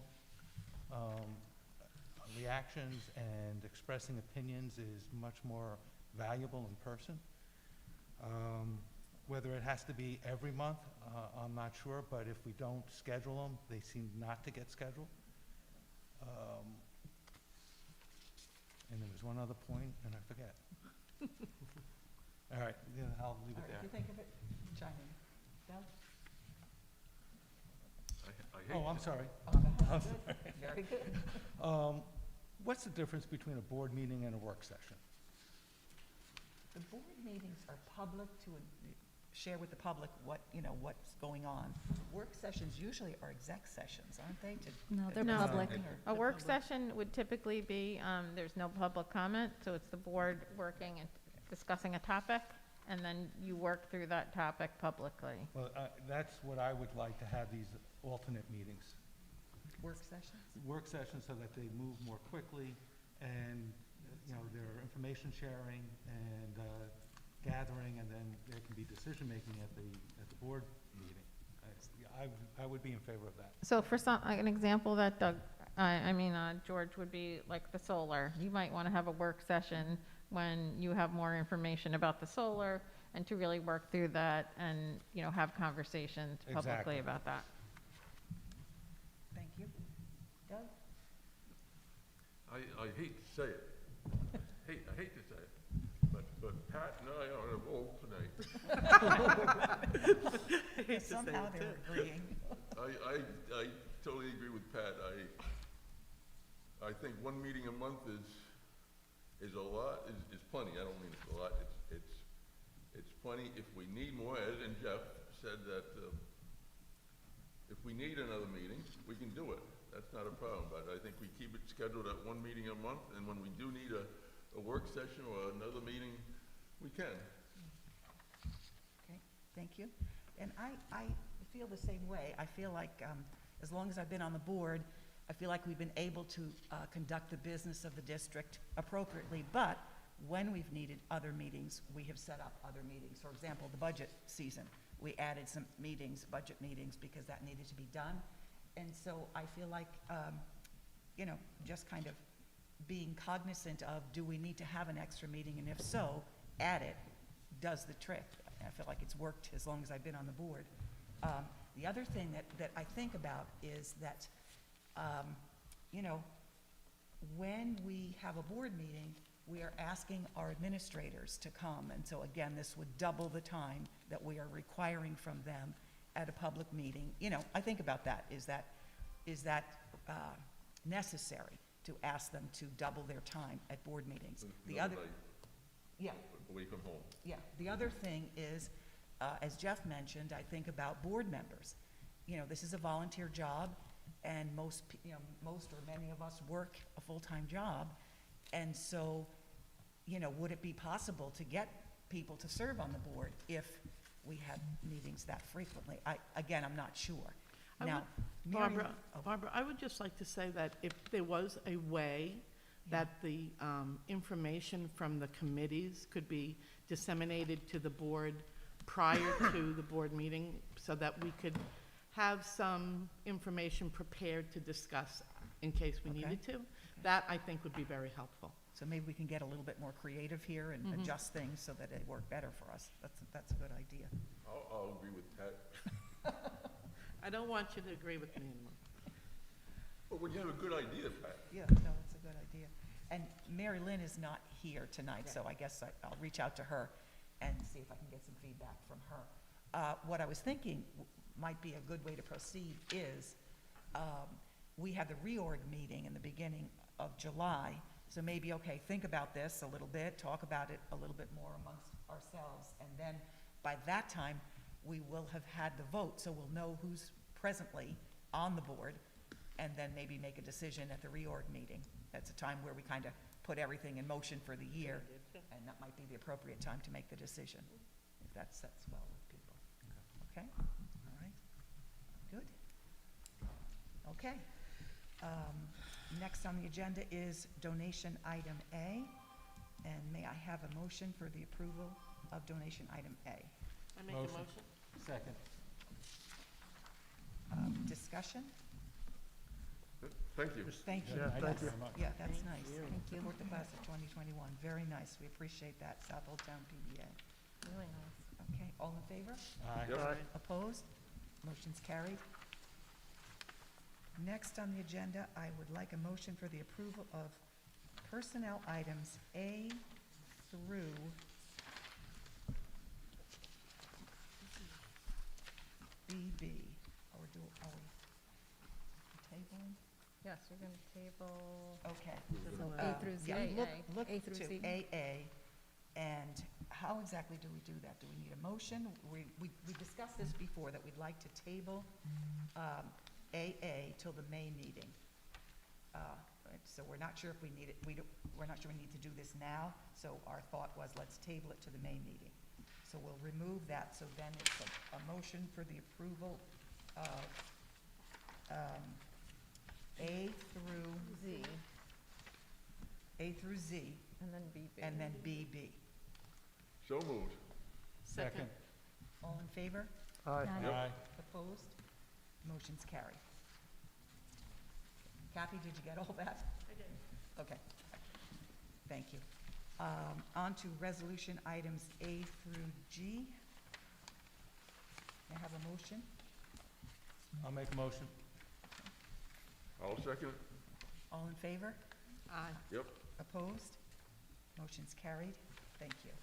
reactions and expressing opinions is much more valuable in person. Whether it has to be every month, I'm not sure, but if we don't schedule them, they seem not to get scheduled. And there was one other point, and I forget. All right, yeah, I'll leave All it right, if you there. think of it, chime in. Bill? Oh, I'm sorry. I'm sorry. Very good. What's the difference between a board meeting and a work session? The board meetings are public to share with the public what, what's going on. Work sessions usually are exec sessions, aren't they? No, they're No. public. A work session would typically be, there's no public comment, so it's the board working and discussing a topic, and then you work through that topic publicly. Well, that's what I would like to have, these alternate meetings. Work sessions? Work sessions so that they move more quickly and, there are information sharing and gathering, and then there can be decision-making at the board meeting. I would be in favor of that. So for like an example that George would be like the solar. You might want to have a work session when you have more information about the solar and to really work through that and, have conversations publicly Exactly. about that. Thank you. Doug? I hate to say it. I hate to say it, but Pat and I are on a roll tonight. Somehow they're agreeing. I totally agree with Pat. I think one meeting a month is a lot, is plenty. I don't mean it's a lot. It's plenty. If we need more, Ed and Jeff said that if we need another meeting, we can do it. That's not a problem, but I think we keep it scheduled at one meeting a month, and when we do need a work session or another meeting, we can. Okay, thank you. And I feel the same way. I feel like as long as I've been on the board, I feel like we've been able to conduct the business of the district appropriately, but when we've needed other meetings, we have set up other meetings. For example, the budget season, we added some meetings, budget meetings, because that needed to be done. And so I feel like, just kind of being cognizant of, do we need to have an extra meeting, and if so, add it, does the trick. I feel like it's worked as long as I've been on the board. The other thing that I think about is that, when we have a board meeting, we are asking our administrators to come, and so again, this would double the time that we are requiring from them at a public meeting. I think about that. Is that necessary to ask them to double their time at board meetings? The other, yeah. Away from home. Yeah, the other thing is, as Jeff mentioned, I think about board members. This is a volunteer job, and most or many of us work a full-time job, and so, would it be possible to get people to serve on the board if we had meetings that frequently? Again, I'm not sure. Now, Barbara, I would just like to say that if there was a way that the information from the committees could be disseminated to the board prior to the board meeting, so that we could have some information prepared to discuss in case we needed to, that I think would be very helpful. So maybe we can get a little bit more creative here and adjust things so that it work better for us. That's a good idea. I'll agree with Pat. I don't want you to agree with me anymore. But when you have a good idea, Pat. Yeah, no, it's a good idea. And Mary Lynn is not here tonight, so I guess I'll reach out to her and see if I can get some feedback from her. What I was thinking might be a good way to proceed is, we have the reorg meeting in the beginning of July, so maybe, think about this a little bit, talk about it a little bit more amongst ourselves, and then by that time, we will have had the vote, so we'll know who's presently on the board, and then maybe make a decision at the reorg meeting. That's a time where we kind of put everything in motion for the year, and that might be the appropriate time to make the decision, if that sets well with people. Okay? All right. Good. Okay. Next on the agenda is donation item A, and may I have a motion for the approval of donation item A? I make a motion? Second. Discussion? Thank you. Thank you. Yeah, thank you. Yeah, that's nice. Thank you. Support the class of 2021. Very nice. We appreciate that, South Old Town PBA. Really nice. Okay, all in favor? Aye. Yep. Aye. Opposed? Motion's carried. Next on the agenda, I would like a motion for the approval of personnel items A through BB. Are we tabling? Yes, you're going to table. Okay. So A through Z. Yeah, look A through to Z. AA, And how exactly do we do that? Do we need a motion? We discussed this before, that we'd like to table AA till the May meeting. Right, so we're not sure if we need it, we're not sure we need to do this now, so our thought was, let's table it to the May meeting. So we'll remove that, so then it's a motion for the approval of A through Z, and then BB. and then BB. So moved. Second. All in favor? Aye. Aye. Opposed? Motion's carried. Kathy, did you get all that? I did. Okay. Thank you. On to resolution items A through G. May I have a motion? I'll make a motion. I'll second. All in favor? Aye. Yep. Opposed? Motion's carried. Thank you.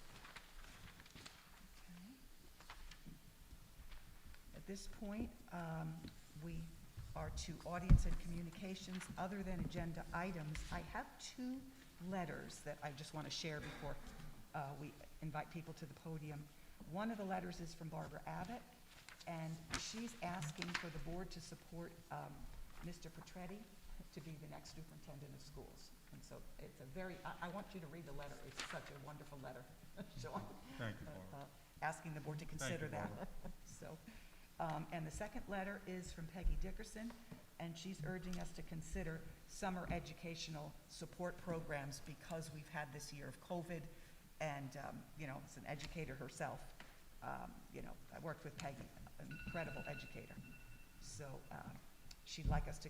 Okay. At this point, we are to audience and communications. Other than agenda items, I have two letters that I just want to share before we invite people to the podium. One of the letters is from Barbara Abbott, and she's asking for the board to support Mr. Petretti to be the next superintendent of schools. And so it's a very, I want you to read the letter. It's such a wonderful letter. Sean. Thank you, Barbara. Asking the board to consider that. So, and the second letter is from Peggy Dickerson, and she's urging us to consider summer educational support programs because we've had this year of COVID, and, you know, as an educator herself, you know, I worked with Peggy, an incredible educator. So she'd like us to,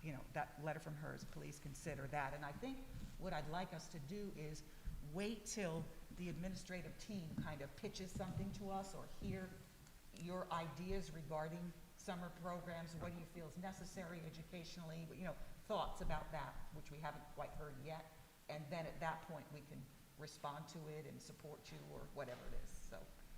you know, that letter from her is, please consider that. And I think what I'd like us to do is wait till the administrative team kind of pitches something to us or hear your ideas regarding summer programs. What do you feel is necessary educationally? You know, thoughts about that, which we haven't quite heard yet. And then at that point, we can respond to it and support you or whatever it is. So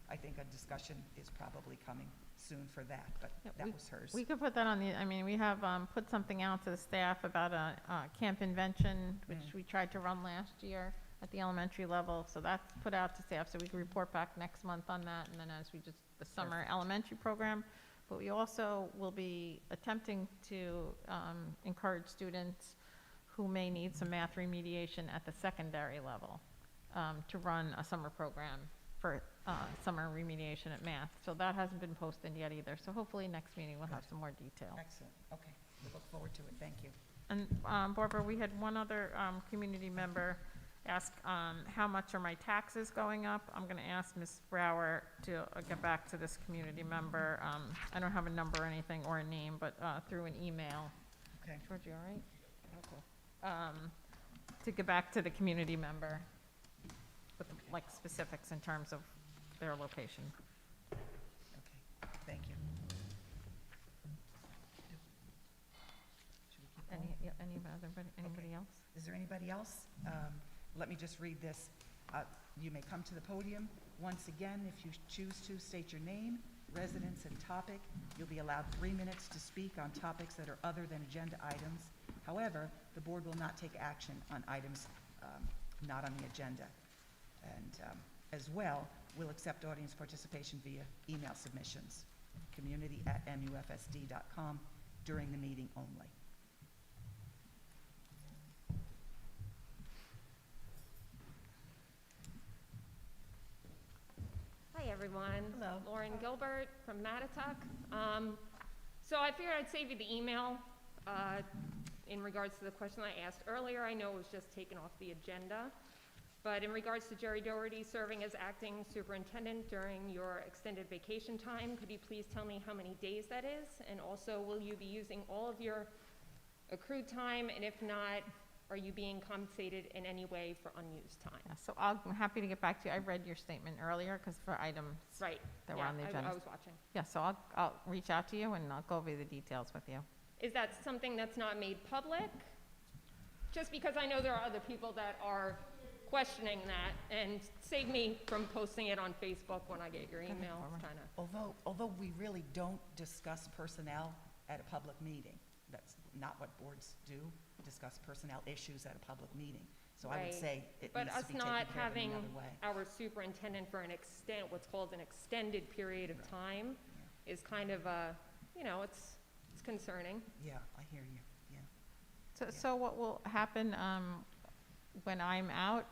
I think a discussion is probably coming soon for that, but that was hers. We could put that on the, I mean, we have put something out to the staff about a camp invention, which we tried to run last year at the elementary level. So that's put out to staff, so we can report back next month on that. And then as we just, the summer Perfect. elementary program. But we also will be attempting to encourage students who may need some math remediation at the secondary level to run a summer program for summer remediation at math. So that hasn't been posted yet either. So hopefully next meeting we'll have some more detail. Excellent. Okay. We look forward to it. Thank you. And Barbara, we had one other community member ask how much are my taxes going up. I'm going to ask Ms. Brower to get back to this community member. I don't have a number or anything or a name, but through an email. Okay. Georgie, all right? Okay. To get back to the community member with like specifics in terms of their location. Okay. Thank you. Should we keep going? Anybody else? Is there anybody else? Let me just read this. You may come to the podium. Once again, if you choose to, state your name, residence, and topic. You'll be allowed 3 minutes to speak on topics that are other than agenda items. However, the board will not take action on items not on the agenda. And as well, we'll accept audience participation via email submissions, community@mufsd.com, during the meeting only. Hi, everyone. Hello. Lauren Gilbert from Mattituck. So I figured I'd save you the email in regards to the question I asked earlier. I know it was just taken off the agenda. But in regards to Jerry Doherty serving as acting superintendent during your extended vacation time, could you please tell me how many days that is? And also, will you be using all of your accrued time? And if not, are you being compensated in any way for unused time? Yeah, so I'm happy to get back to you. I read your statement earlier because for items Right. that were on the agenda. I was watching. Yeah, so I'll reach out to you and I'll go over the details with you. Is that something that's not made public? Just because I know there are other people that are questioning that, and save me from posting it on Facebook when I get your email. Kind of. Although we really don't discuss personnel at a public meeting. That's not what boards do, discuss personnel issues at a public meeting. So I would Right. say it But needs to us be taken not care of in having another way. our superintendent for what's called an extended period of time is kind of it's concerning. Yeah, I hear you, yeah. So what will happen when I'm out,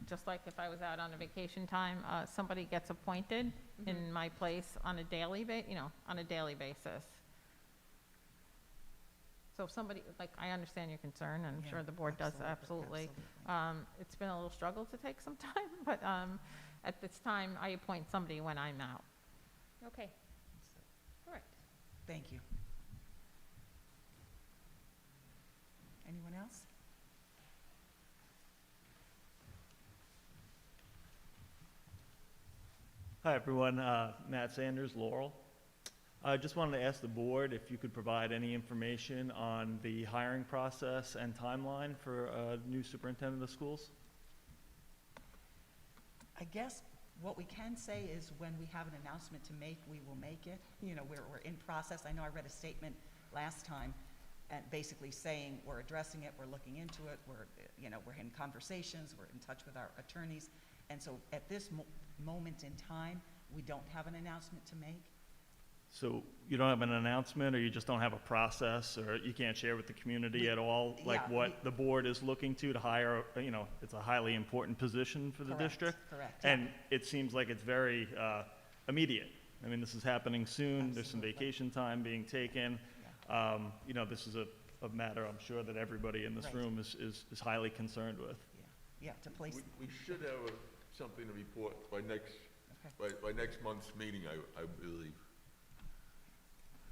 just like if I was out on a vacation time, somebody gets appointed in my place on a daily basis. So if somebody, like, I understand your concern, and I'm Yeah, sure the board does, absolutely. It's been a little struggle to take some time, but at this time, I appoint somebody when I'm out. Okay. All right. Thank you. Anyone else? Hi, everyone. Matt Sanders, Laurel. I just wanted to ask the board if you could provide any information on the hiring process and timeline for a new superintendent of schools. I guess what we can say is when we have an announcement to make, we will make it. You know, we're in process. I know I read a statement last time and basically saying we're addressing it, we're looking into it, we're in conversations, we're in touch with our attorneys. And so at this moment in time, we don't have an announcement to make. So you don't have an announcement, or you just don't have a process, or you can't share with the community at all, like what the board is looking to hire, it's a highly important position for the district? Correct. And it seems like it's very immediate. I mean, this is happening soon. There's some vacation time being taken. This is a matter I'm sure that everybody in this room is highly concerned with. Yeah, to place. We should have something to report by next month's meeting, I believe.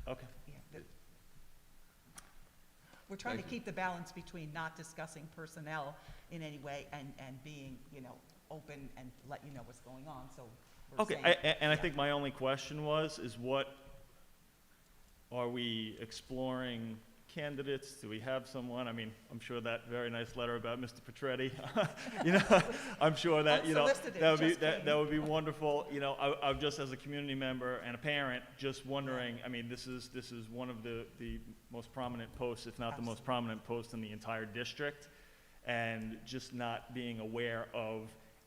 Okay. Yeah, we're trying to keep the balance between not discussing personnel in any way and being, open and let you know what's going on, so we're saying. I think my only question is what are we exploring candidates? Do we have someone? I mean, I'm sure that very nice letter about Mr. Petretti, I'm sure that, that would be wonderful. I'm just, as a community member and a parent, just wondering, I mean, this is one of the most prominent posts, if not the most prominent post in the entire district, and just not being aware of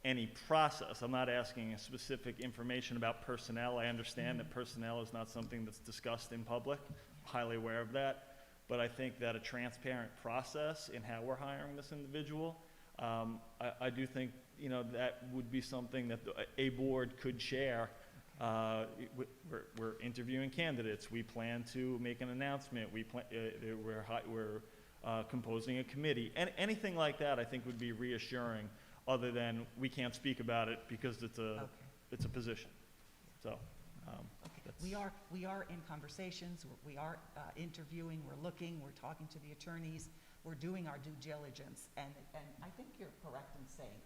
any process. I'm not asking a specific information about personnel. I understand that personnel is not something that's discussed in public. I'm highly aware of that. But I think that a transparent process in how we're hiring this individual, I do think, that would be something that a board could share. We're interviewing candidates. We plan to make an announcement. We're composing a committee. And anything like that, I think, would be reassuring, other than we can't speak about it because it's a position. So. We are in conversations, we are interviewing, we're looking, we're talking to the attorneys, we're doing our due diligence, and I think you're correct in saying,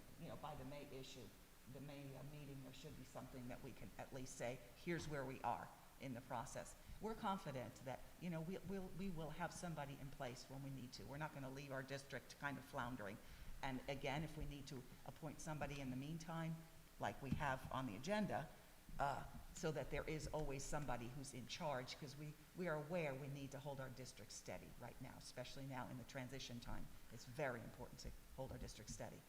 by the May issue, the May meeting, there should be something that we can at least say, here's where we are in the process. We're confident that, we will have somebody in place when we need to. We're not gonna leave our district kind of floundering. And again, if we need to appoint somebody in the meantime, like we have on the agenda, so that there is always somebody who's in charge, because we are aware we need to hold our district steady right now, especially now in the transition time. It's very important to hold our district steady.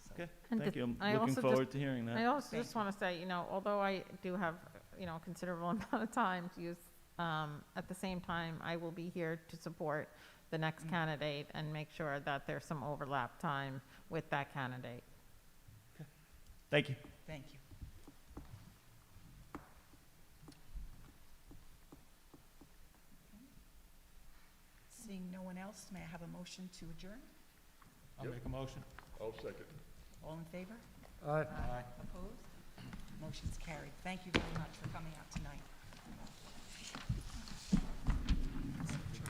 So. Okay, thank you. I'm looking forward to hearing that. I also just want to say, although I do have, a considerable amount of time to use, at the same time, I will be here to support the next candidate and make sure that there's some overlap time with that candidate. Okay. Thank you. Thank you. Seeing no one else, may I have a motion to adjourn? I'll make a motion. I'll second. All in favor? Aye. Opposed? Motion's carried. Thank you very much for coming out tonight.